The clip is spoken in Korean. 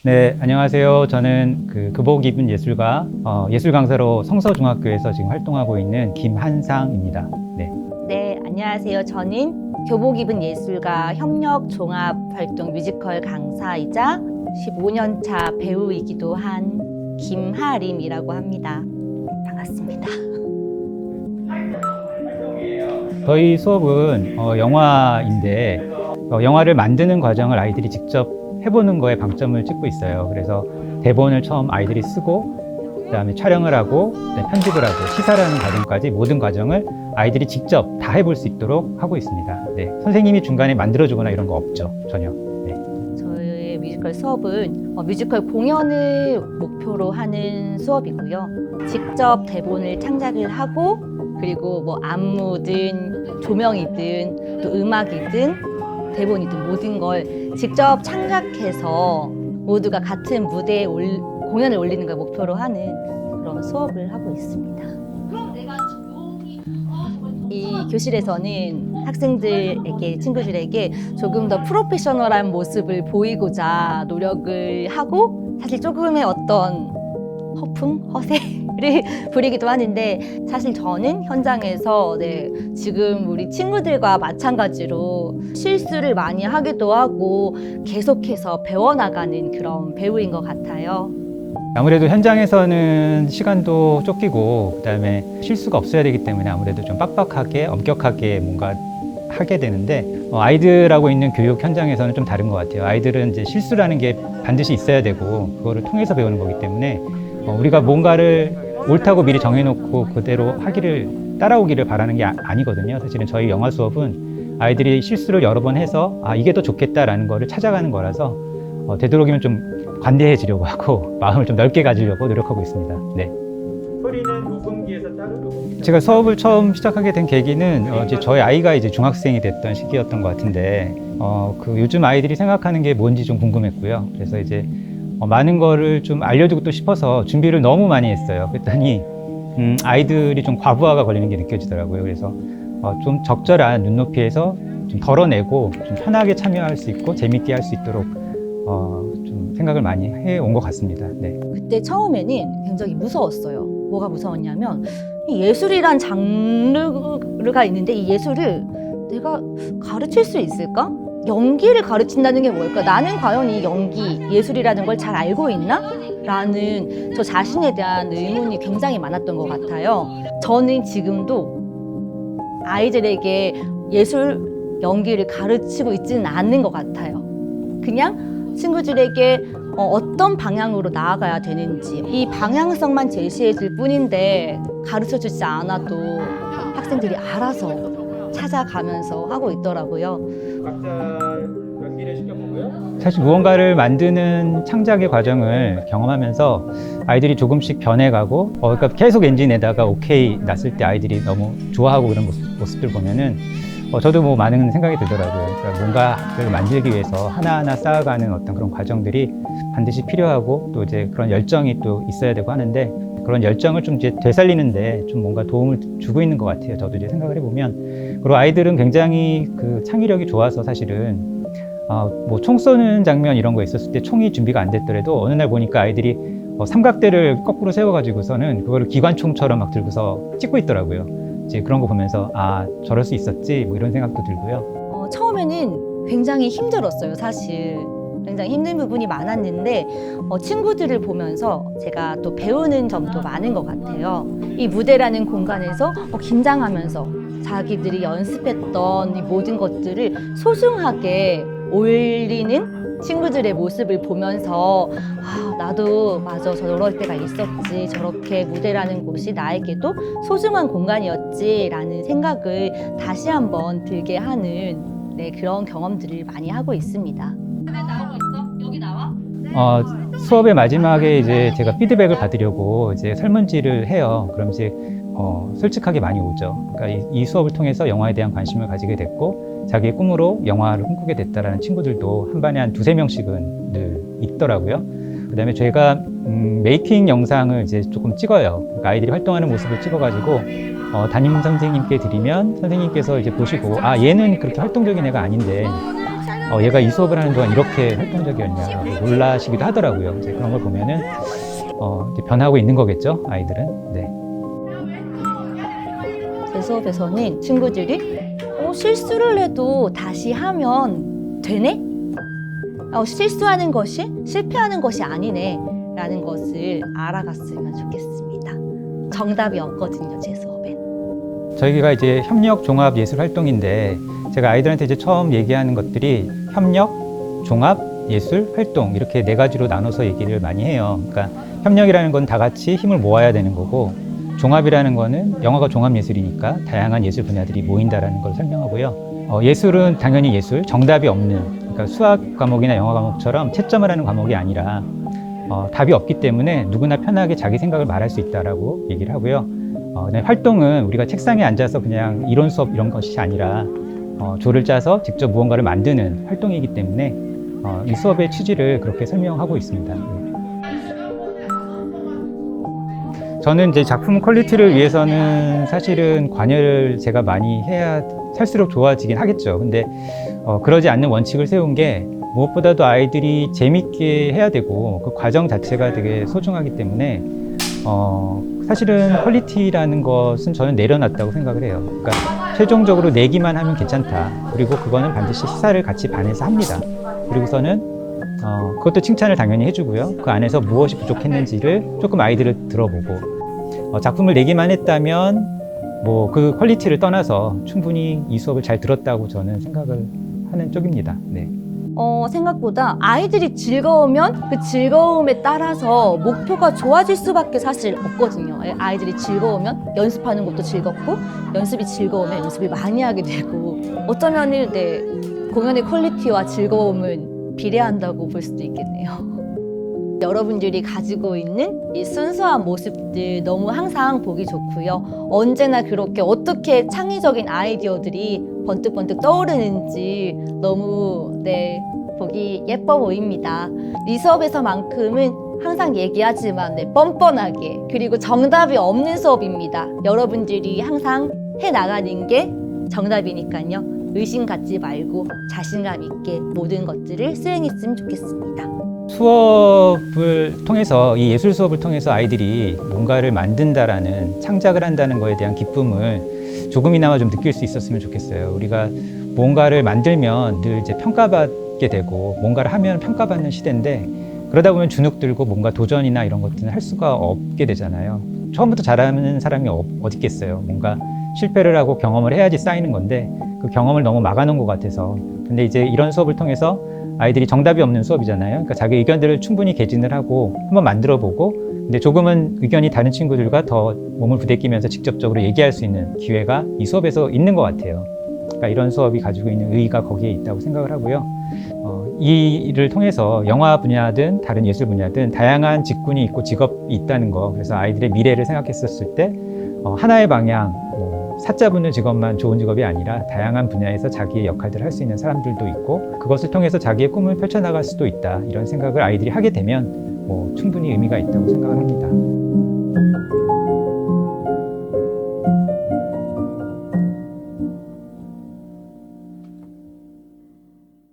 네, 안녕하세요. 저는 교복 입은 예술가, 예술 강사로 성서중학교에서 지금 활동하고 있는 김한상입니다. 네. 네, 안녕하세요. 저는 교복 입은 예술가 협력 종합 활동 뮤지컬 강사이자 15년차 배우이기도 한 김하림이라고 합니다. 반갑습니다. 저희 수업은 영화인데 영화를 만드는 과정을 아이들이 직접 해보는 거에 방점을 찍고 있어요. 그래서 대본을 처음 아이들이 쓰고 그다음에 촬영을 하고 편집을 하고 시사라는 과정까지 모든 과정을 아이들이 직접 다 해볼 수 있도록 하고 있습니다. 네, 선생님이 중간에 만들어주거나 이런 거 없죠, 전혀. 네. 저의 뮤지컬 수업은 뮤지컬 공연을 목표로 하는 수업이고요. 직접 대본을 창작을 하고 그리고 뭐 안무든 조명이든 또 음악이든 대본이든 모든 걸 직접 창작해서 모두가 같은 무대에 공연을 올리는 걸 목표로 하는 그런 수업을 하고 있습니다. 이 교실에서는 학생들에게, 친구들에게 조금 더 프로페셔널한 모습을 보이고자 노력을 하고 사실 조금의 어떤 허풍, 허세를 부리기도 하는데 사실 저는 현장에서 지금 우리 친구들과 마찬가지로 실수를 많이 하기도 하고 계속해서 배워나가는 그런 배우인 것 같아요. 아무래도 현장에서는 시간도 쫓기고 그다음에 실수가 없어야 되기 때문에 아무래도 좀 빡빡하게 엄격하게 뭔가 하게 되는데 아이들하고 있는 교육 현장에서는 좀 다른 것 같아요. 아이들은 이제 실수라는 게 반드시 있어야 되고 그거를 통해서 배우는 거기 때문에 우리가 뭔가를 옳다고 미리 정해놓고 그대로 따라오기를 바라는 게 아니거든요. 사실은 저희 영화 수업은 아이들이 실수를 여러 번 해서 이게 더 좋겠다라는 거를 찾아가는 거라서 되도록이면 좀 관대해지려고 하고 마음을 좀 넓게 가지려고 노력하고 있습니다. 네. 소리는 녹음기에서 따로 녹음기. 제가 수업을 처음 시작하게 된 계기는 이제 저희 아이가 이제 중학생이 됐던 시기였던 것 같은데 요즘 아이들이 생각하는 게 뭔지 좀 궁금했고요. 그래서 이제 많은 거를 좀 알려주고 또 싶어서 준비를 너무 많이 했어요. 그랬더니 아이들이 좀 과부하가 걸리는 게 느껴지더라고요. 그래서 좀 적절한 눈높이에서 좀 덜어내고 좀 편하게 참여할 수 있고 재밌게 할 수 있도록 좀 생각을 많이 해온 것 같습니다. 네. 그때 처음에는 굉장히 무서웠어요. 뭐가 무서웠냐면 이 예술이란 장르가 있는데 이 예술을 내가 가르칠 수 있을까? 연기를 가르친다는 게 뭘까? 나는 과연 이 연기, 예술이라는 걸 잘 알고 있나? 라는 저 자신에 대한 의문이 굉장히 많았던 것 같아요. 저는 지금도 아이들에게 예술, 연기를 가르치고 있지는 않는 것 같아요. 그냥 친구들에게 어떤 방향으로 나아가야 되는지 이 방향성만 제시해 줄 뿐인데 가르쳐 주지 않아도 학생들이 알아서 찾아가면서 하고 있더라고요. 각자 연기를 시켜보고요. 사실 무언가를 만드는 창작의 과정을 경험하면서 아이들이 조금씩 변해가고 그러니까 계속 엔진에다가 오케이 났을 때 아이들이 너무 좋아하고 그런 모습들 보면은 저도 뭐 많은 생각이 들더라고요. 그러니까 뭔가를 만들기 위해서 하나하나 쌓아가는 어떤 그런 과정들이 반드시 필요하고 또 이제 그런 열정이 또 있어야 되고 하는데 그런 열정을 좀 이제 되살리는데 좀 뭔가 도움을 주고 있는 것 같아요. 저도 이제 생각을 해보면. 그리고 아이들은 굉장히 창의력이 좋아서 사실은 뭐 총 쏘는 장면 이런 거 있었을 때 총이 준비가 안 됐더라도 어느 날 보니까 아이들이 삼각대를 거꾸로 세워가지고서는 그거를 기관총처럼 막 들고서 찍고 있더라고요. 이제 그런 거 보면서 저럴 수 있었지 뭐 이런 생각도 들고요. 처음에는 굉장히 힘들었어요, 사실. 굉장히 힘든 부분이 많았는데 친구들을 보면서 제가 또 배우는 점도 많은 것 같아요. 이 무대라는 공간에서 긴장하면서 자기들이 연습했던 이 모든 것들을 소중하게 올리는 친구들의 모습을 보면서 나도 맞아 저럴 때가 있었지, 저렇게 무대라는 곳이 나에게도 소중한 공간이었지라는 생각을 다시 한번 들게 하는 그런 경험들을 많이 하고 있습니다. 나오고 있어? 여기 나와? 수업의 마지막에 이제 제가 피드백을 받으려고 이제 설문지를 해요. 그럼 이제 솔직하게 많이 오죠. 그러니까 이 수업을 통해서 영화에 대한 관심을 가지게 됐고 자기의 꿈으로 영화를 꿈꾸게 됐다라는 친구들도 한 반에 한 두세 명씩은 늘 있더라고요. 그다음에 제가 메이킹 영상을 이제 조금 찍어요. 그러니까 아이들이 활동하는 모습을 찍어가지고 담임 선생님께 드리면 선생님께서 이제 보시고 얘는 그렇게 활동적인 애가 아닌데 얘가 이 수업을 하는 동안 이렇게 활동적이었냐 놀라시기도 하더라고요. 이제 그런 걸 보면은 이제 변하고 있는 거겠죠, 아이들은. 네. 제 수업에서는 친구들이 실수를 해도 다시 하면 되네? 실수하는 것이 실패하는 것이 아니네 라는 것을 알아갔으면 좋겠습니다. 정답이 없거든요, 제 수업엔. 저희가 이제 협력 종합 예술 활동인데 제가 아이들한테 이제 처음 얘기하는 것들이 협력, 종합, 예술, 활동 이렇게 네 가지로 나눠서 얘기를 많이 해요. 그러니까 협력이라는 건 다 같이 힘을 모아야 되는 거고, 종합이라는 거는 영화가 종합 예술이니까 다양한 예술 분야들이 모인다라는 걸 설명하고요. 예술은 당연히 예술, 정답이 없는, 그러니까 수학 과목이나 영화 과목처럼 채점을 하는 과목이 아니라 답이 없기 때문에 누구나 편하게 자기 생각을 말할 수 있다라고 얘기를 하고요. 활동은 우리가 책상에 앉아서 그냥 이론 수업 이런 것이 아니라 조를 짜서 직접 무언가를 만드는 활동이기 때문에 이 수업의 취지를 그렇게 설명하고 있습니다. 저는 이제 작품 퀄리티를 위해서는 사실은 관여를 제가 많이 해야 살수록 좋아지긴 하겠죠. 근데 그러지 않는 원칙을 세운 게 무엇보다도 아이들이 재밌게 해야 되고 그 과정 자체가 되게 소중하기 때문에 사실은 퀄리티라는 것은 저는 내려놨다고 생각을 해요. 그러니까 최종적으로 내기만 하면 괜찮다. 그리고 그거는 반드시 시사를 같이 반해서 합니다. 그리고서는 그것도 칭찬을 당연히 해주고요. 그 안에서 무엇이 부족했는지를 조금 아이들을 들어보고 작품을 내기만 했다면 뭐 그 퀄리티를 떠나서 충분히 이 수업을 잘 들었다고 저는 생각을 하는 쪽입니다. 네. 생각보다 아이들이 즐거우면 그 즐거움에 따라서 목표가 좋아질 수밖에 사실 없거든요. 아이들이 즐거우면 연습하는 것도 즐겁고, 연습이 즐거우면 연습을 많이 하게 되고, 어쩌면 공연의 퀄리티와 즐거움은 비례한다고 볼 수도 있겠네요. 여러분들이 가지고 있는 이 순수한 모습들 너무 항상 보기 좋고요. 언제나 그렇게 어떻게 창의적인 아이디어들이 번뜩번뜩 떠오르는지 너무 보기 예뻐 보입니다. 이 수업에서만큼은 항상 얘기하지만 뻔뻔하게, 그리고 정답이 없는 수업입니다. 여러분들이 항상 해나가는 게 정답이니까요. 의심 갖지 말고 자신감 있게 모든 것들을 수행했으면 좋겠습니다. 수업을 통해서, 이 예술 수업을 통해서 아이들이 뭔가를 만든다라는, 창작을 한다는 거에 대한 기쁨을 조금이나마 좀 느낄 수 있었으면 좋겠어요. 우리가 뭔가를 만들면 늘 이제 평가받게 되고, 뭔가를 하면 평가받는 시대인데, 그러다 보면 주눅 들고 뭔가 도전이나 이런 것들은 할 수가 없게 되잖아요. 처음부터 잘하는 사람이 어디 있겠어요. 뭔가 실패를 하고 경험을 해야지 쌓이는 건데, 그 경험을 너무 막아놓은 것 같아서. 근데 이제 이런 수업을 통해서 아이들이 정답이 없는 수업이잖아요. 그러니까 자기 의견들을 충분히 개진을 하고 한번 만들어 보고, 근데 조금은 의견이 다른 친구들과 더 몸을 부대끼면서 직접적으로 얘기할 수 있는 기회가 이 수업에서 있는 것 같아요. 그러니까 이런 수업이 가지고 있는 의의가 거기에 있다고 생각을 하고요. 이 일을 통해서 영화 분야든 다른 예술 분야든 다양한 직군이 있고 직업이 있다는 거, 그래서 아이들의 미래를 생각했었을 때 하나의 방향, 사자 붙는 직업만 좋은 직업이 아니라 다양한 분야에서 자기의 역할들을 할 수 있는 사람들도 있고, 그것을 통해서 자기의 꿈을 펼쳐나갈 수도 있다, 이런 생각을 아이들이 하게 되면 충분히 의미가 있다고 생각을 합니다.